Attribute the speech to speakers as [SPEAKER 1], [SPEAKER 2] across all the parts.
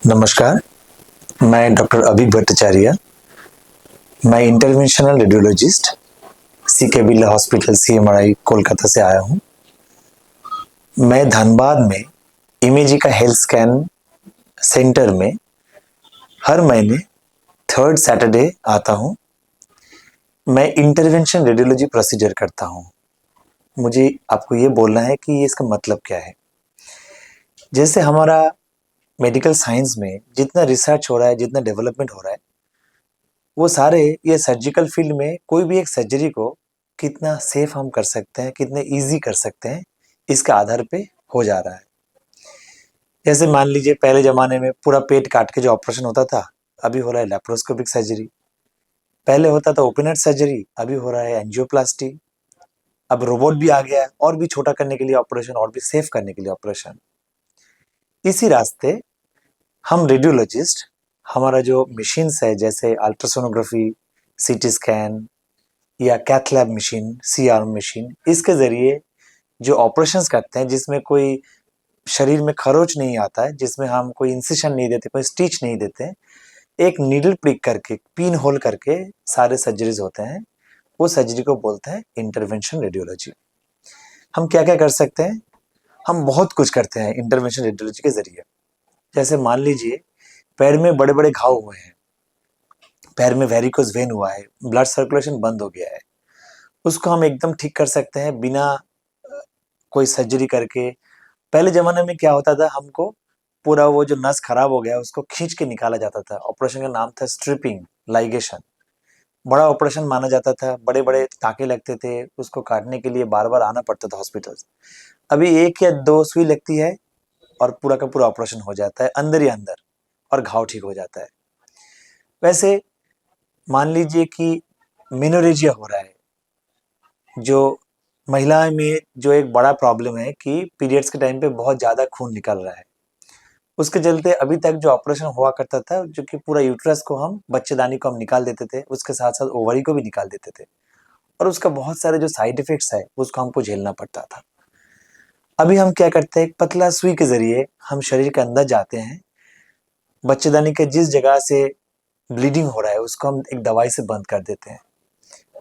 [SPEAKER 1] नमस्कार, मैं डॉक्टर अभी भट्टाचार्य। मैं interventional radiologist C K Birla hospital CMRI Kolkata से आया हूँ। मैं धनबाद में इमेजिका हेल्थ स्कैन सेंटर में हर महीने थर्ड सैटरडे आता हूँ। मैं इंटरवेंशन रेडियोलॉजी प्रोसीजर करता हूँ। मुझे आपको ये बोलना है कि ये इसका मतलब क्या है। जैसे हमारा मेडिकल साइंस में जितना रिसर्च हो रहा है, जितना डेवलपमेंट हो रहा है, वो सारे ये सर्जिकल फील्ड में कोई भी एक सर्जरी को कितना सेफ हम कर सकते हैं, कितने इजी कर सकते हैं, इसके आधार पे हो जा रहा है। जैसे मान लीजिए पहले जमाने में पूरा पेट काट के जो ऑपरेशन होता था, अभी हो रहा है लैप्रोस्कोपिक सर्जरी। पहले होता था ओपन हार्ट सर्जरी, अभी हो रहा है एंजियोप्लास्टी। अब रोबोट भी आ गया है और भी छोटा करने के लिए ऑपरेशन और भी सेफ करने के लिए ऑपरेशन। इसी रास्ते हम रेडियोलॉजिस्ट, हमारा जो मशीन्स है जैसे अल्ट्रासोनोग्राफी, सीटी स्कैन या कैथ लैब मशीन, सी आर्म मशीन, इसके जरिए जो ऑपरेशंस करते हैं जिसमें कोई शरीर में खरोच नहीं आता है, जिसमें हम कोई इंसिशन नहीं देते, कोई स्टिच नहीं देते, एक नीडल प्रिक करके, पिन होल करके सारे सर्जरीज होते हैं, वो सर्जरी को बोलते हैं इंटरवेंशन रेडियोलॉजी। हम क्या क्या कर सकते हैं? हम बहुत कुछ करते हैं इंटरवेंशन रेडियोलॉजी के जरिए। जैसे मान लीजिए पैर में बड़े बड़े घाव हुए हैं, पैर में वेरिकोज वेन हुआ है, ब्लड सर्कुलेशन बंद हो गया है, उसको हम एकदम ठीक कर सकते हैं बिना कोई सर्जरी करके। पहले जमाने में क्या होता था, हमको पूरा वो जो नस खराब हो गया उसको खींच के निकाला जाता था। ऑपरेशन का नाम था स्ट्रिपिंग, लाइगेशन। बड़ा ऑपरेशन माना जाता था, बड़े बड़े टाके लगते थे, उसको काटने के लिए बार बार आना पड़ता था हॉस्पिटल। अभी एक या दो सुई लगती है और पूरा का पूरा ऑपरेशन हो जाता है अंदर ही अंदर, और घाव ठीक हो जाता है। वैसे मान लीजिए कि मेनोरेजिया हो रहा है, जो महिला में जो एक बड़ा प्रॉब्लम है कि पीरियड्स के टाइम पे बहुत ज़्यादा खून निकल रहा है। उसके चलते अभी तक जो ऑपरेशन हुआ करता था, जो कि पूरा यूट्रस को हम, बच्चेदानी को हम निकाल देते थे, उसके साथ-साथ ओवरी को भी निकाल देते थे, और उसका बहुत सारे जो साइड इफ़ेक्ट्स है, उसको हमको झेलना पड़ता था। अभी हम क्या करते हैं, एक पतला सुई के ज़रिए हम शरीर के अंदर जाते हैं, बच्चेदानी के जिस जगह से ब्लीडिंग हो रहा है, उसको हम एक दवाई से बंद कर देते हैं,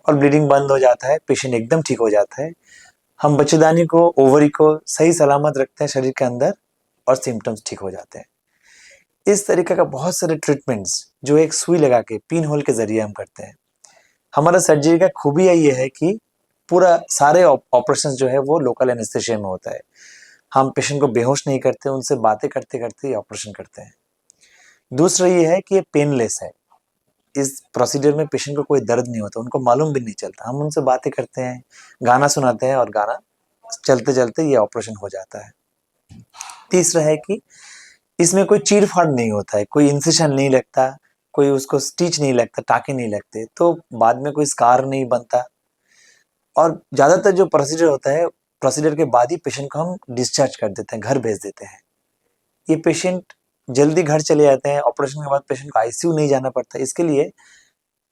[SPEAKER 1] और ब्लीडिंग बंद हो जाता है, पेशेंट एकदम ठीक हो जाता है। हम बच्चेदानी को, ओवरी को सही सलामत रखते हैं शरीर के अंदर, और सिम्पटम्स ठीक हो जाते हैं। इस तरीके का बहुत सारे ट्रीटमेंट्स जो एक सुई लगा के, पिन होल के जरिए हम करते हैं। हमारा सर्जरी का खूबिया ये है कि पूरा सारे ऑपरेशन जो है वो लोकल एनेस्थेसिया में होता है। हम पेशेंट को बेहोश नहीं करते, उनसे बातें करते करते ऑपरेशन करते हैं। दूसरा ये है कि ये पेनलेस है। इस प्रोसीजर में पेशेंट को कोई दर्द नहीं होता, उनको मालूम भी नहीं चलता। हम उनसे बातें करते हैं, गाना सुनाते हैं, और गाना चलते चलते ये ऑपरेशन हो जाता है। तीसरा है कि इसमें कोई चीर-फाड़ नहीं होता है, कोई इंसिशन नहीं लगता, कोई उसको स्टिच नहीं लगता, टाँके नहीं लगते, तो बाद में कोई स्कार नहीं बनता। और ज़्यादातर जो प्रोसीजर होता है, प्रोसीजर के बाद ही पेशेंट को हम डिस्चार्ज कर देते हैं, घर भेज देते हैं। ये पेशेंट जल्दी घर चले जाते हैं, ऑपरेशन के बाद पेशेंट को आईसीयू नहीं जाना पड़ता। इसके लिए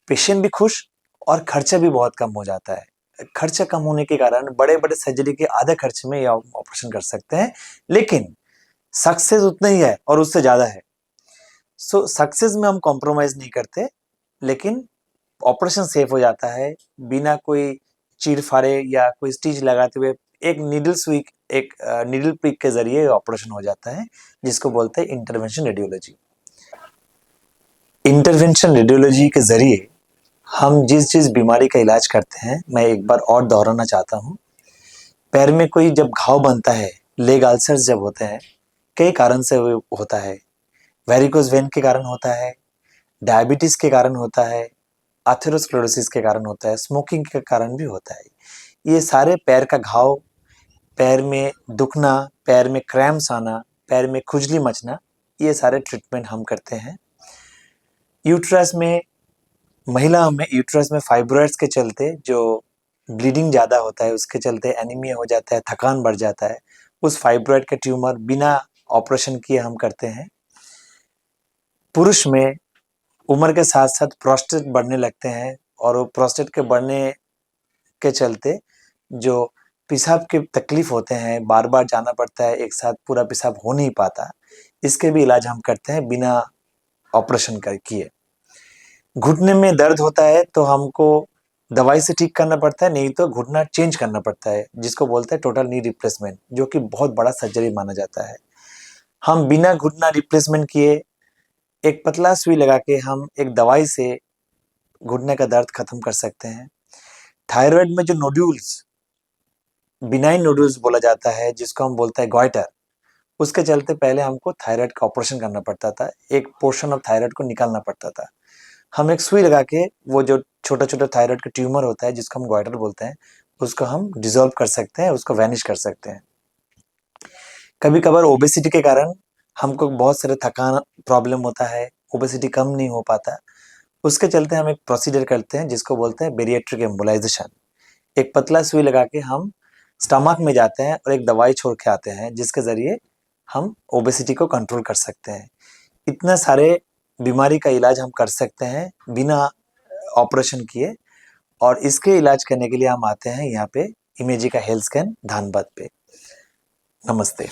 [SPEAKER 1] पेशेंट भी खुश, और खर्चा भी बहुत कम हो जाता है। खर्चा कम होने के कारण बड़े-बड़े सर्जरी के आधे खर्च में ये ऑपरेशन कर सकते हैं, लेकिन सक्सेस उतना ही है और उससे ज़्यादा है। सो सक्सेस में हम कॉम्प्रोमाइज़ नहीं करते, लेकिन ऑपरेशन सेफ हो जाता है, बिना कोई चीर-फाड़े या कोई स्टिच लगाते हुए। एक नीडल सुई, एक नीडल प्रिक के ज़रिए ऑपरेशन हो जाता है, जिसको बोलते हैं इंटरवेंशन रेडियोलॉजी। इंटरवेंशन रेडियोलॉजी के ज़रिए हम जिस-जिस बीमारी का इलाज करते हैं, मैं एक बार और दोहराना चाहता हूँ। पैर में कोई जब घाव बनता है, लेग अल्सर्स जब होते हैं, कई कारण से वो होता है। वेरिकोज़ वेन के कारण होता है, डायबिटीज़ के कारण होता है, एथेरोस्क्लेरोसिस के कारण होता है, स्मोकिंग के कारण भी होता है। ये सारे पैर का घाव, पैर में दुखना, पैर में क्रैम्प्स आना, पैर में खुजली मचना, ये सारे ट्रीटमेंट हम करते हैं। यूट्रस में, महिलाओं में यूट्रस में फाइब्रॉइड्स के चलते जो ब्लीडिंग ज़्यादा होता है, उसके चलते एनीमिया हो जाता है, थकान बढ़ जाता है, उस फाइब्रॉइड के ट्यूमर बिना ऑपरेशन किए हम करते हैं। पुरुष में उम्र के साथ-साथ प्रोस्टेट बढ़ने लगते हैं, और वो प्रोस्टेट के बढ़ने के चलते जो पेशाब की तकलीफ होते हैं, बार-बार जाना पड़ता है, एक साथ पूरा पेशाब हो नहीं पाता। इसके भी इलाज हम करते हैं बिना ऑपरेशन कर किए। घुटने में दर्द होता है तो हमको दवाई से ठीक करना पड़ता है, नहीं तो घुटना चेंज करना पड़ता है, जिसको बोलते हैं टोटल नी रिप्लेसमेंट, जो कि बहुत बड़ा सर्जरी माना जाता है। हम बिना घुटना रिप्लेसमेंट किए एक पतला सुई लगा के हम एक दवाई से घुटने का दर्द खत्म कर सकते हैं। थायराइड में जो नोड्यूल्स, बिनाइन नोड्यूल्स बोला जाता है, जिसको हम बोलते हैं गॉइटर, उसके चलते पहले हमको थायराइड का ऑपरेशन करना पड़ता था, एक पोर्शन ऑफ थायराइड को निकालना पड़ता था। हम एक सुई लगा के वो जो छोटा छोटा थायराइड का ट्यूमर होता है, जिसको हम गॉइटर बोलते हैं, उसको हम डिसॉल्व कर सकते हैं, उसको वैनिश कर सकते हैं। कभी कभार ओबेसिटी के कारण हमको बहुत सारे थकान प्रॉब्लम होता है, ओबेसिटी कम नहीं हो पाता, उसके चलते हम एक प्रोसीजर करते हैं जिसको बोलते हैं बेरिएट्रिक एम्बोलाइजेशन। एक पतला सुई लगा के हम स्टमक में जाते हैं और एक दवाई छोड़ के आते हैं, जिसके जरिए हम ओबेसिटी को कंट्रोल कर सकते हैं। इतने सारे बीमारी का इलाज हम कर सकते हैं बिना ऑपरेशन किए, और इसके इलाज करने के लिए हम आते हैं यहाँ पे इमेजिका हेल्थ स्कैन धानबाद पे। नमस्ते।